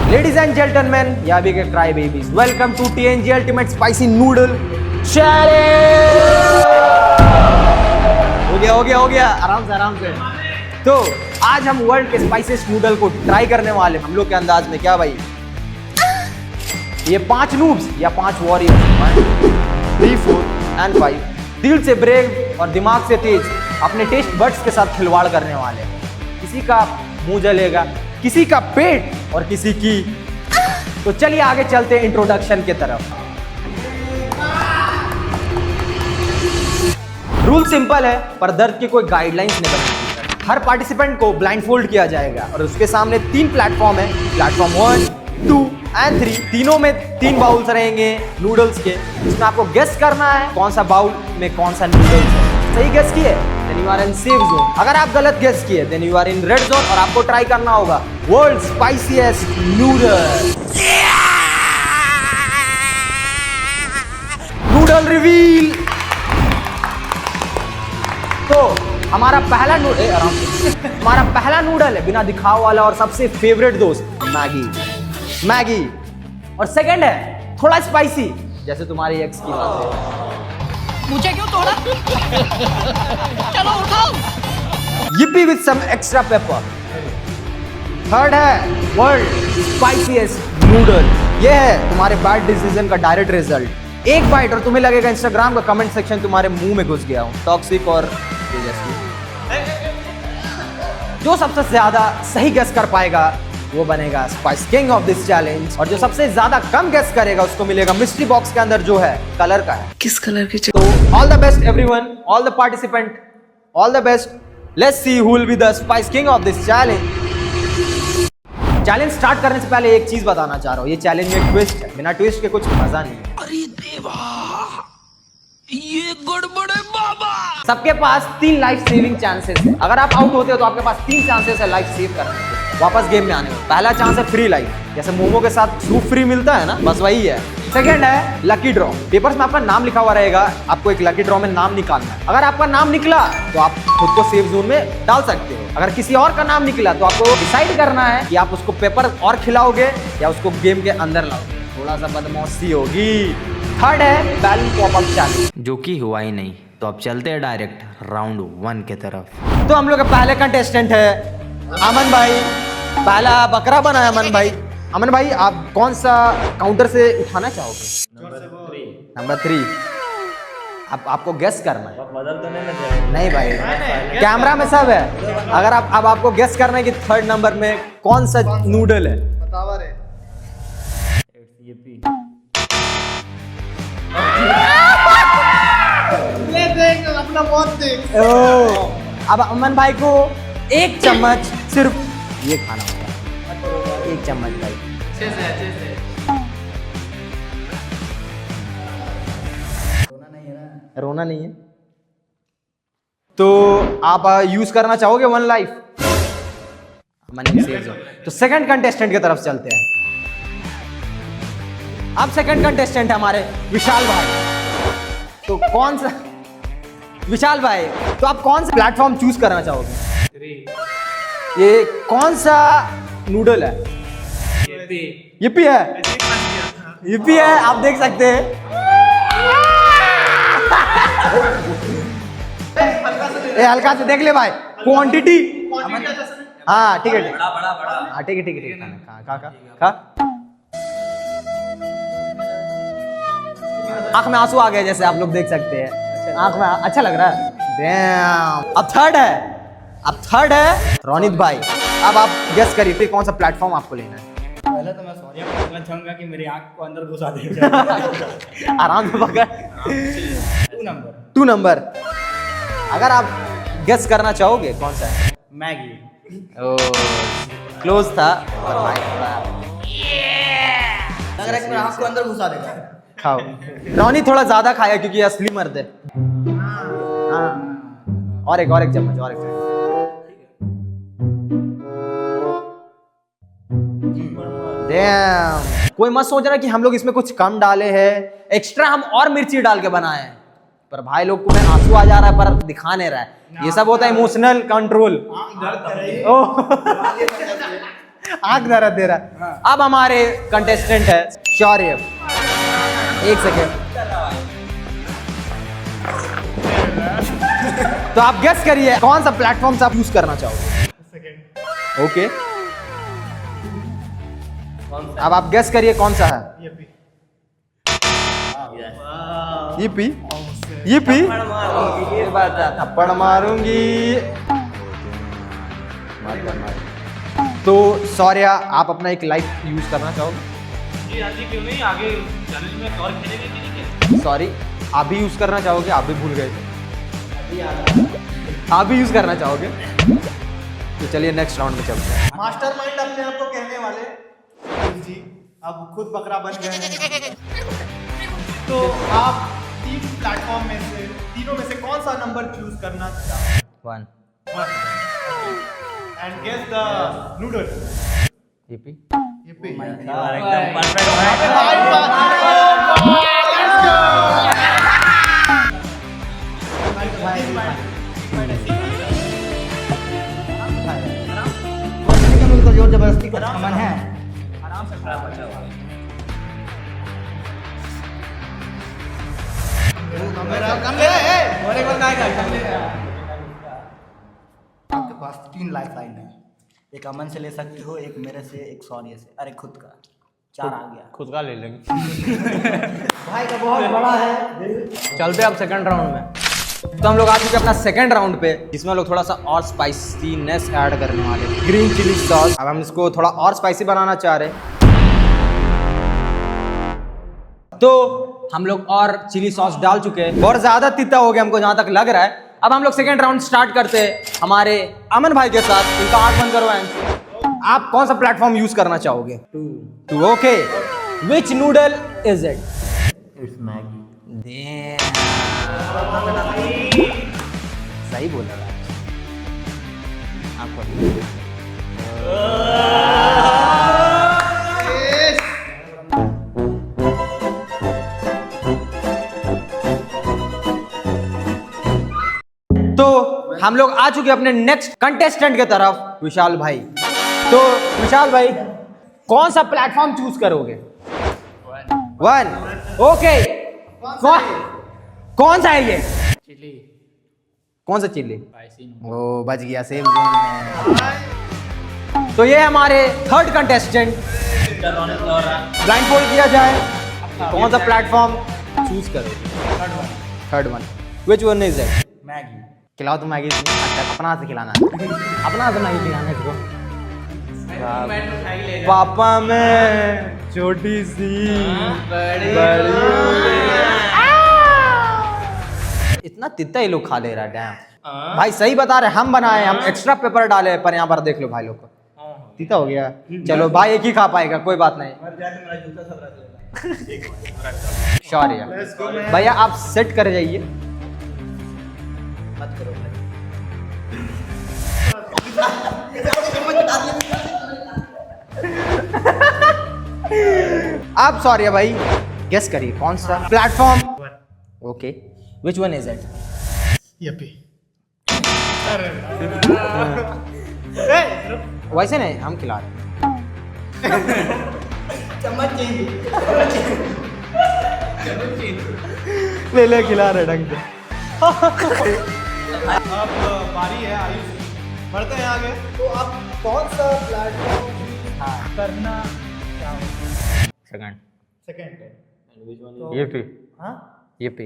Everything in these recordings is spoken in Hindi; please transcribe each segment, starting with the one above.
Ladies and gentlemen, yeah, big cry babies. Welcome to TNG Ultimate Spicy Noodle Challenge. हो गया, आराम से। तो आज हम वर्ल्ड के स्पाइसेस्ट नूडल को ट्राई करने वाले। हम लोग के अंदाज में क्या भाई, ये 5 नूब्स या 5 वॉरियर्स 3, 4 and 5 दिल से ब्रेव और दिमाग से तेज अपने टेस्ट बड्स के साथ खिलवाड़ करने वाले हैं। किसी का मुंह जलेगा, किसी का पेट और किसी की। तो चलिए आगे चलते हैं इंट्रोडक्शन की तरफ। रूल सिंपल है, पर दर्द की कोई गाइडलाइंस नहीं बनी। हर पार्टिसिपेंट को ब्लाइंडफोल्ड किया जाएगा और उसके सामने 3 प्लेटफॉर्म है। Platform 1, 2 and 3। तीनों में 3 बाउल्स रहेंगे नूडल्स के, जिसमें आपको गेस करना है कौन सा बाउल में कौन सा नूडल्स है। सही गेस किए then you are in safe zone. अगर आप गलत गेस किए then you are in red zone और आपको ट्राई करना होगा world spiciest noodle. Noodle reveal. तो हमारा पहला हमारा पहला नूडल है बिना दिखाव वाला और सबसे फेवरेट दोस्त मैगी। और सेकंड है थोड़ा स्पाइसी, जैसे तुम्हारी एक्स की बात है। मुझे क्यों तोड़ा? चलो उठाओ। yippee with some extra pepper। Third है वर्ल्ड स्पाइसीएस्ट नूडल। ये है तुम्हारे बैड डिसीजन का डायरेक्ट रिजल्ट। एक बाइट और तुम्हें लगेगा इंस्टाग्राम का कमेंट सेक्शन तुम्हारे मुंह में घुस गया हूं। टॉक्सिक और जो सबसे ज्यादा सही गेस कर पाएगा वो बनेगा spice king of this challenge, और जो सबसे ज्यादा कम गेस करेगा उसको मिलेगा मिस्ट्री बॉक्स के अंदर जो है कलर का है। किस कलर की? तो all the best everyone, all the participant, all the best. Let's see who will be the spice king of this challenge. Challenge start करने से पहले एक चीज बताना चाह रहा हूँ, ये चैलेंज में ट्विस्ट है। बिना ट्विस्ट के कुछ मजा नहीं है। अरे देवा, ये गड़बड़ है बाबा। सबके पास 3 लाइफ सेविंग चांसेस है। अगर आप आउट होते हो तो आपके पास 3 चांसेस है लाइफ सेव करने के, वापस गेम में आने में। पहला चांस है फ्री लाइफ, जैसे मोमो के साथ सूप फ्री मिलता है ना, बस वही है। सेकंड है लकी ड्रॉ। पेपर्स में आपका नाम लिखा हुआ रहेगा, आपको एक लकी ड्रॉ में नाम निकालना है। अगर आपका नाम निकला तो आप खुद को सेफ जोन में डाल सकते हो। अगर किसी और का नाम निकला तो आपको डिसाइड करना है कि आप उसको पेपर और खिलाओगे या उसको गेम के अंदर लाओगे। थोड़ा सा बदमाशी होगी। थर्ड है बैलेंस पॉप अप चैलेंज, जो कि हुआ ही नहीं। तो अब चलते हैं डायरेक्ट राउंड 1 की तरफ। तो हम लोग का पहले कंटेस्टेंट है अमन भाई। पहला बकरा बना है अमन भाई। अमन भाई, आप कौन सा काउंटर से उठाना चाहोगे? नंबर 3। आपको गेस करना है। बदल तो नहीं? नहीं भाई, कैमरा में सब है। अगर आपको गेस करना है कि 3rd नंबर में कौन सा नूडल है। अब अमन भाई को 1 चम्मच सिर्फ ये खाना होगा। 1 चम्मच भाई। रोना नहीं है तो आप यूज करना चाहोगे 1 लाइफ? तो सेकंड कंटेस्टेंट की तरफ चलते हैं। अब सेकंड कंटेस्टेंट है हमारे विशाल भाई। तो कौन सा विशाल भाई, तो आप कौन सा प्लेटफॉर्म चूज करना चाहोगे? ये कौन सा नूडल है? yippee है। yippee है, आप देख सकते हैं। हल्का से देख ले भाई, क्वांटिटी। हाँ ठीक है, हाँ ठीक है। खा। आंख में आंसू आ गए, जैसे आप लोग देख सकते हैं। आंख में अच्छा लग रहा है। डैम। अब थर्ड है रोनित भाई। अब आप गेस करिए कौन सा प्लेटफॉर्म आपको लेना है। पहले तो मैं सॉरी बोलना चाहूंगा कि मेरी आंख को अंदर घुसा देगा। आराम से पकड़। 2 नंबर। अगर आप गेस करना चाहोगे कौन सा है? मैगी। क्लोज था। लग रहा है कि मेरी आंख को अंदर घुसा देगा। खाओ। रोनी थोड़ा ज्यादा खाया क्योंकि असली मर्द है। हाँ, और एक चम्मच। Damn। कोई मत सोच रहा कि हम लोग इसमें कुछ कम डाले हैं, एक्स्ट्रा हम और मिर्ची डाल के बनाए हैं। पर भाई लोग को में आंसू आ जा रहा है पर दिखा नहीं रहा है। ये सब होता है इमोशनल कंट्रोल। आंख दर्द दे रहा है। अब हमारे कंटेस्टेंट है शौर्य। एक सेकेंड। तो आप गेस करिए कौन सा प्लेटफॉर्म आप यूज करना चाहोगे। ओके, अब आप गेस करिए कौन सा है। ये पी ये बात है, थप्पड़ मारूंगी। तो शौर्य आप अपना एक लाइफ यूज करना चाहोगे? जी हाँ जी, क्यों नहीं, आगे चैलेंज में और खेलेंगे कि नहीं खेलेंगे? सॉरी, आप भी यूज करना चाहोगे? आप भी भूल गए थे। आप भी यूज करना चाहोगे? तो चलिए नेक्स्ट राउंड में चलते हैं। मास्टरमाइंड अपने आप को कहने वाले जी अब खुद बकरा बन गए हैं। तो आप तीनों में से कौन सा नंबर चूज करना चाहते 1 एंड गेस द नूडल। ईपी एकदम परफेक्ट जोर जबरदस्ती का सामान है। आराम से खड़ा बचा हुआ है। आपके पास 3 लाइफ लाइन है। एक अमन से ले सकते हो, एक मेरे से, एक शौर्य से, अरे खुद का 4 आ गया। खुद का ले लेंगे। भाई का बहुत बड़ा है। चलते अब सेकंड राउंड में। तो हम लोग आ चुके अपना सेकंड राउंड पे, जिसमें लोग थोड़ा सा और स्पाइसीनेस ऐड करने वाले। Green chili sauce. अब हम इसको थोड़ा और स्पाइसी बनाना चाह रहे हैं, तो हम लोग और चिली सॉस डाल चुके हैं। बहुत ज्यादा तीता हो गया हमको जहां तक लग रहा है। अब हम लोग सेकंड राउंड स्टार्ट करते हैं हमारे अमन भाई के साथ। इनका आंख बंद करो। आप कौन सा प्लेटफॉर्म यूज करना चाहोगे? 2 okay. Which noodle is it? It's Maggi. सही बोला भाई। आपको तो हम लोग आ चुके अपने नेक्स्ट कंटेस्टेंट की तरफ, विशाल भाई। तो विशाल भाई कौन सा प्लेटफॉर्म चूज करोगे? 1 ओके। कौन सा है ये? चिली कौन सा चिल्ली? स्पाइसी ओ बच गया, सेम जोन में। तो ये हमारे थर्ड कंटेस्टेंट। ब्लाइंड फोल्ड किया जाए, कौन सा प्लेटफॉर्म चूज करोगे? Third one. Which one is it? Maggi. खिलाओ तो मैगी। अच्छा, अपना से खिलाना है। अपना से मैगी खिलाना है इसको। पापा में छोटी सी बड़ी। इतना तित्ता ये लोग खा ले रहा है। डैम भाई, सही बता रहे, हम बनाए, हम एक्स्ट्रा पेपर डाले, पर यहाँ पर देख लो भाई लोग को तीता हो गया। चलो भाई, एक ही खा पाएगा, कोई बात नहीं। शौर्य भैया आप सेट कर जाइए। मत करो आप शौर्य भाई गेस करिए कौन सा platform. Okay, which one is it? Yup. वैसे नहीं, हम खिला रहे हैं। चम्मच ले ले, खिला रहे ढंग से। अब बारी है आयुष, बढ़ते हैं आगे। तो आप कौन सा प्लेटफॉर्म करना चाहोगे? सेकंड। सेकंड है ये पे। हाँ, ये पे।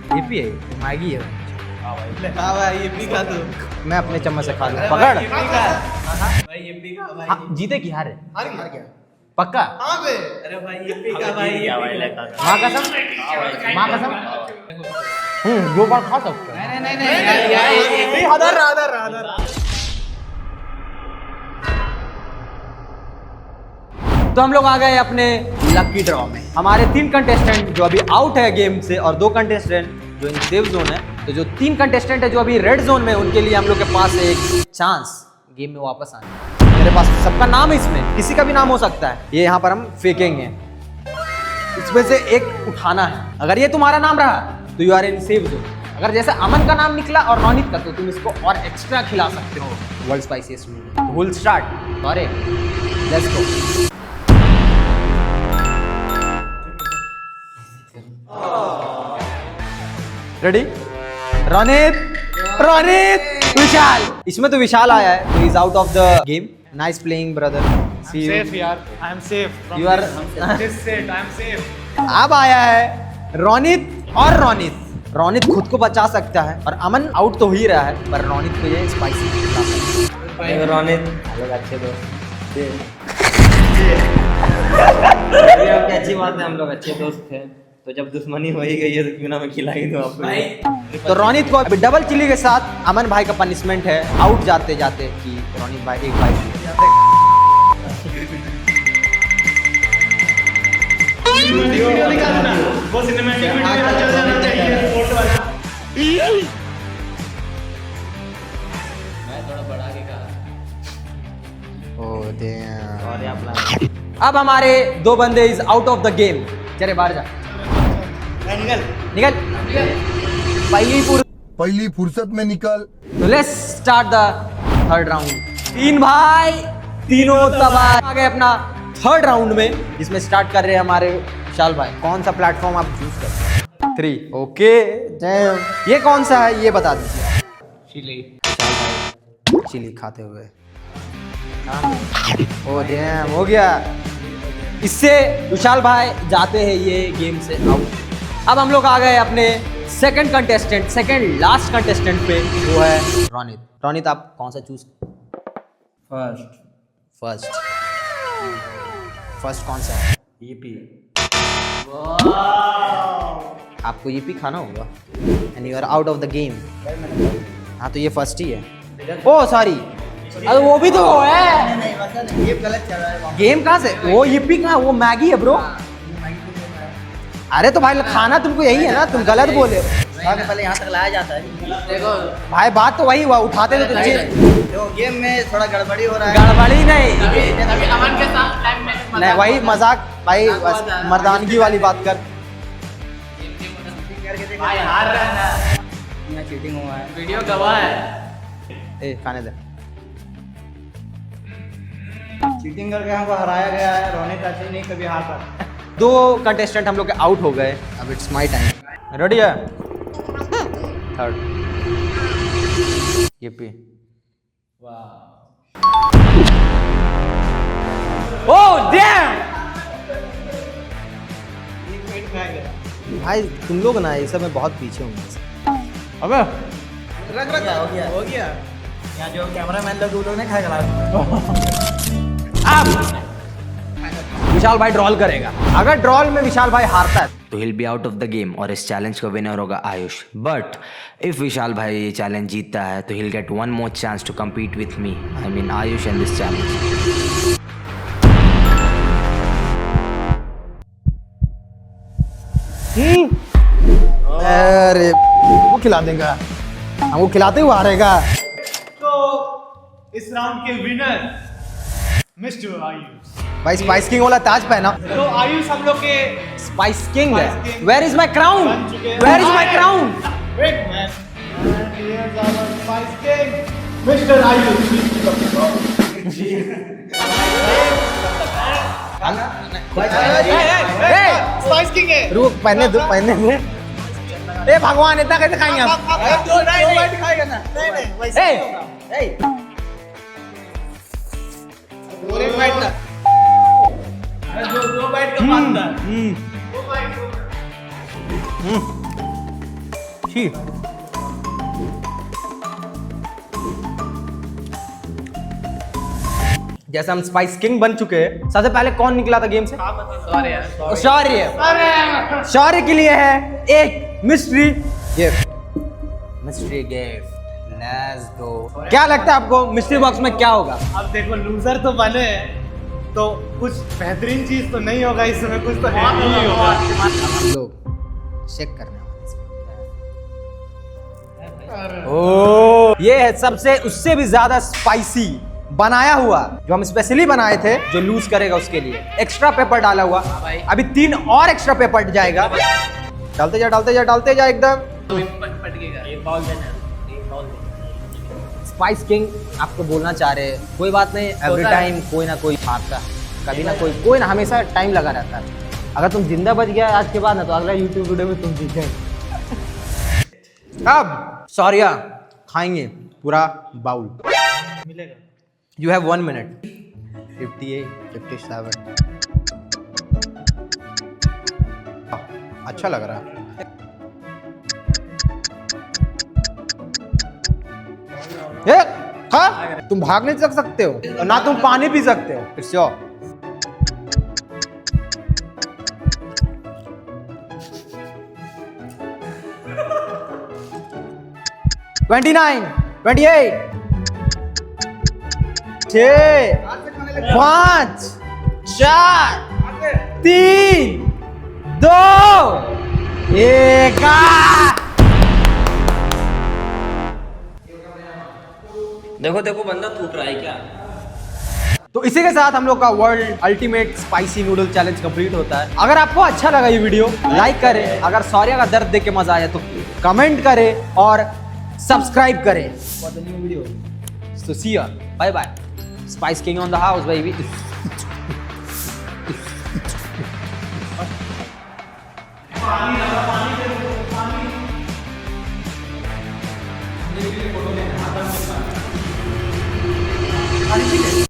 ये भी है, मैगी है। ये भी खा दो। मैं अपने चम्मच से खा लूं। पकड़। भाई ये भी का भाई। हाँ, जीते की हारे? हार गया। पक्का? हाँ बे। अरे भाई ये भी का भाई, ये भी का। माँ कसम, माँ कसम। 2 बार खा सकते हैं। नहीं, आदर। तो हम लोग आ गए अपने लकी ड्रॉ में। हमारे 3 कंटेस्टेंट जो अभी आउट है गेम से, और 2 कंटेस्टेंट जो इन सेफ जोन है। तो जो 3 कंटेस्टेंट है जो अभी रेड जोन में, उनके लिए हम लोग के पास एक चांस गेम में वापस आने। मेरे पास सबका नाम है, इसमें किसी का भी नाम हो सकता है। ये यहाँ पर हम फेंकेंगे। इसमें से एक उठाना है। अगर ये तुम्हारा नाम रहा तो you are in safe zone. अगर जैसे अमन का नाम निकला और रोनित का, तो तुम इसको और एक्स्ट्रा खिला सकते हो। World spiciest noodle will start. अरे let's go. Ready? Ronit, Ronit, Vishal. इसमें तो विशाल आया है, तो is out of the game. Nice playing brother. See you. Safe यार, I am safe. You are this set, I am safe. अब आया है रोनित और रोनित। रोनित खुद को बचा सकता है और अमन आउट तो हो ही रहा है, पर रोनित को ये स्पाइसी खिला सकता है। रोनित लोग अच्छे दोस्त ये आपकी अच्छी बात है, हम लोग अच्छे दोस्त थे, तो जब दुश्मनी हो ही गई है तो क्यों ना मैं खिला ही दूं आपको। तो रोनित को डबल चिली के साथ अमन भाई का पनिशमेंट है आउट जाते जाते कि रोनित भाई एक बाइट वीडियो निकालना, वो सिनेमैटिक वीडियो चल जाना चाहिए स्पोर्ट वाला। मैं थोड़ा बढ़ा के कहा। और अब हमारे दो बंदे is out of the game. चले बाहर जा, निकल निकल। पहली फुर्सत में निकल। तो let's start the third round. तीन भाई तीनों तबाह आ गए अपना थर्ड राउंड में, जिसमें स्टार्ट कर रहे हैं हमारे विशाल भाई। कौन सा प्लेटफॉर्म आप चूज कर? 3। ओके, ये कौन सा है ये बता दीजिए। चिली। चिली खाते हुए ओ डैम, हो गया। इससे विशाल भाई जाते हैं ये गेम से आउट। अब हम लोग आ गए अपने second contestant, second last contestant पे, वो है रोनित। रोनित आप कौन सा चूज? फर्स्ट कौन सा है? ईपी। आपको ईपी खाना होगा and you are out of the game. हाँ तो ये फर्स्ट ही है। ओ सॉरी, अरे वो भी तो है। गेम गलत चल रहा है। गेम कहाँ से? वो ईपी कहाँ? वो मैगी है ब्रो। अरे तो भाई खाना तुमको यही है ना, तुम गलत बोले। पहले यहाँ तक लाया जाता है। देखो भाई बात तो वही हुआ, उठाते थे तो देखो गेम में थोड़ा गड़बड़ी हो रहा है। गड़बड़ी नहीं, अभी अमन के साथ टाइम में नहीं वही मजाक भाई, बस मर्दानगी वाली बात कर। भाई हार रहा है ना, यहाँ चीटिंग हुआ है, वीडियो गवाह है। ए खाने दे। चीटिंग करके हमको हराया गया है। रोनित ऐसे नहीं कभी हारता। दो कंटेस्टेंट हम लोग के आउट हो गए। अब इट्स माय टाइम। रेडी है? थर्ड ये पे। ओह डैम भाई, तुम लोग ना ये सब में बहुत पीछे होंगे। अबे हो गया यहाँ जो कैमरामैन लोग ने खाया। अब विशाल भाई ड्रॉल करेगा। अगर ड्रॉल में विशाल भाई हारता है तो हिल be out of the game और इस चैलेंज का विनर होगा आयुष। बट इफ विशाल भाई ये चैलेंज जीतता है तो he'll get one more chance to compete with me, I mean Ayush, in this challenge. अरे वो खिला देगा, हमको खिलाते हुए हारेगा। तो इस राउंड के विनर मिस्टर आयुष। भाई स्पाइस किंग वाला ताज पहना। तो आयुष हम लोग के स्पाइस किंग है। Spice King where is my crown? बन चुके हैं। Where is my crown? Wait man, here's our spice king mister Ayush. Spice king है। रुक, पहने दो, पहने दो। ए भगवान, इतना कैसे खाएंगे हम? दो बाइट खाएगा ना? नहीं वैसे ए, एक बाइट ना, दो बाइट का मानता है। दो बाइट ठीक। जैसे हम स्पाइस किंग बन चुके हैं, सबसे पहले कौन निकला था गेम से? शौर्य। शौर्य के लिए है एक mystery gift. Mystery gift, let's go. क्या लगता है आपको मिस्ट्री बॉक्स में क्या होगा? अब देखो लूजर तो बने हैं, तो कुछ बेहतरीन चीज तो नहीं होगा इसमें, कुछ तो है नहीं होगा। हम लोग चेक करने वाले। ओ, ये है सबसे उससे भी ज्यादा स्पाइसी बनाया हुआ, जो हम स्पेशली बनाए थे, जो लूज करेगा उसके लिए एक्स्ट्रा पेपर डाला हुआ। अभी 3 और एक्स्ट्रा पेपर जाएगा। डालते जा डालते जा डालते जा एकदम। स्पाइस किंग आपको बोलना चाह रहे हैं, कोई बात नहीं, एवरी टाइम कोई ना कोई हारता है, कभी ना कोई ना हमेशा टाइम लगा रहता है। अगर तुम जिंदा बच गया आज के बाद ना, तो अगला यूट्यूब वीडियो में तुम जीते। अब सॉरिया खाएंगे पूरा बाउल। मिलेगा। You have 1 minute. 58, 57। अच्छा लग रहा है। ए, खा। तुम भाग नहीं सकते हो और ना तुम पानी पी सकते हो। It's your 29, 28, 6, 5, 4, 3, 2, 1। देखो देखो बंदा टूट रहा है क्या। तो इसी के साथ हम लोग का world ultimate spicy noodle challenge complete होता है। अगर आपको अच्छा लगा ये वीडियो, लाइक करें। अगर सौर्या का दर्द देख के मजा आया तो कमेंट करें और सब्सक्राइब करें for the new video. So see you, bye bye. Spice king on the house baby.